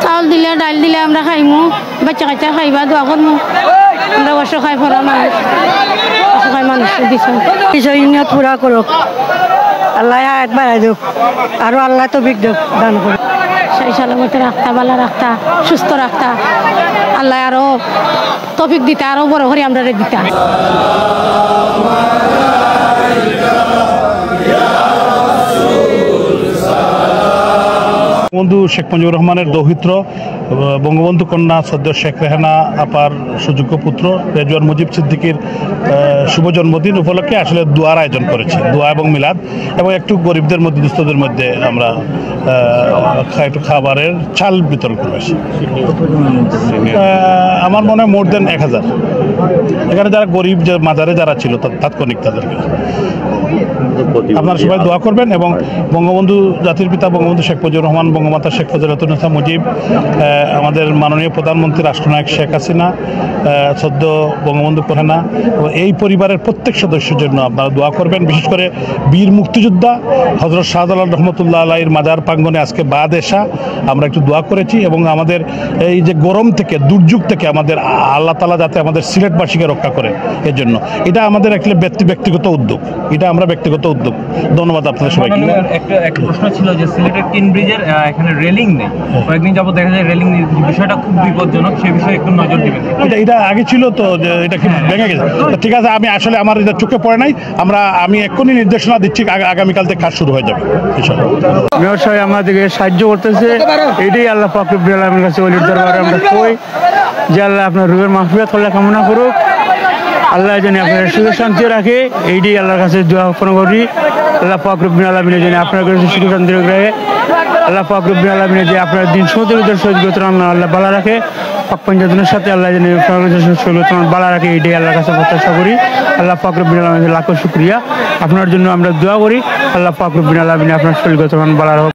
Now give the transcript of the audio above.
চাউল দিলে ডাল দিলে আমরা খাইমু, বাচ্চা কাচ্চা খাইবা দোয়া করমু। আমরা অসহায় পড়া মানুষ, অসহায় মানুষ নিয়ত পুরা করুক, আল্লাহ হায়াত বাড়াই দেব, আরো আল্লাহ তৌফিক দেব দান করুক। সেই সালামতে রাখতা, ভালো রাখতা, সুস্থ রাখতা, আল্লাহ আরো তৌফিক দিতা, আরো বড় করে আমরা দিতা। বঙ্গবন্ধু শেখ মুজিবুর রহমানের দৌহিত্র বঙ্গবন্ধু কন্যা সদ্য শেখ রেহানা আপার সুযোগ্য পুত্র রেজওয়ান মুজিব সিদ্দিকীর শুভ জন্মদিন উপলক্ষে আসলে দোয়ার আয়োজন করেছি, দোয়া এবং মিলাদ, এবং একটু গরিবদের মধ্যে দুস্থদের মধ্যে আমরা একটু খাবারের চাল বিতরণ করেছি। আমার মনে হয় মোর দেন 1000। এখানে যারা গরিব যে মাজারে যারা ছিল তাৎক্ষণিক তাদেরকে আপনারা সবাই দোয়া করবেন। এবং বঙ্গবন্ধু জাতির পিতা বঙ্গবন্ধু শেখ মুজিবুর রহমান, বঙ্গমাতা শেখ ফজিলাতুন্নেসা মুজিব, আমাদের মাননীয় প্রধানমন্ত্রী রাষ্ট্রনায়ক শেখ হাসিনা, সদ্য বঙ্গবন্ধু কন্যা, এই পরিবারের প্রত্যেক সদস্যের জন্য আপনারা দোয়া করবেন। বিশেষ করে বীর মুক্তিযোদ্ধা হযরত শাহজালাল রহমতুল্লাহ আলাইহির মাজার প্রাঙ্গণে আজকে বাদ এসা আমরা একটু দোয়া করেছি, এবং আমাদের এই যে গরম থেকে, দুর্যোগ থেকে আমাদের আল্লাহ তাআলা যাতে আমাদের সিলেটবাসীকে রক্ষা করে, এর জন্য এটা আমাদের একটা ব্যক্তিগত উদ্যোগ, এটা আমরা ব্যক্তিগত উদ্যোগ। ধন্যবাদ আপনাদের সবাইকে। একটা প্রশ্ন ছিল যে সিলেটের তিন ব্রিজের এখানে রেলিং নেই, কয়েকদিন যাবত দেখা যায় রেলিং বিষয়টা খুব বিপজ্জনক, সেই বিষয়ে একটু নজর দিবেন। এটা আগে ছিল তো, যে এটা কি ভেঙে গেছে? ঠিক আছে, আমি আসলে আমার এটা চোখে পড়ে নাই, আমি এক্ষুনি নির্দেশনা দিচ্ছি, আগামীকাল থেকে কাজ শুরু হয়ে যাবে। মেয়র সাহেব আমাদেরকে সাহায্য করতেছে, এটাই আল্লাহ পাক রব্বুল আলামিনের কাছে ওলির দরবারে আমরা কই যে আল্লাহ আপনার রুহের মাগফিরাত কামনা করুক, আল্লাহ যেন আপনার সুখ শান্তি রাখে, এইটাই আল্লাহর কাছে দোয়া করি। আল্লাহ পাক রব্বুল আলামিন যেন আপনার কাছে সুখ শান্তি রাখে, আল্লাহ পাক রব্বুল আলামিন যে আপনার দিন সৌদরদের সহযোগিতা আল্লাহ বালা রাখে, পাক পঞ্চায়েতের সাথে আল্লাহ যেন সহযোগিতা বালা রাখে, এইটাই আল্লাহর কাছে প্রত্যাশা করি। আল্লাহ পাক রব্বুল আলামিনের লাখো শুকরিয়া, আপনার জন্য আমরা দোয়া করি। আল্লাহ পাক রব্বুল আলামিন আপনার সহযোগিতা বালা রাখে।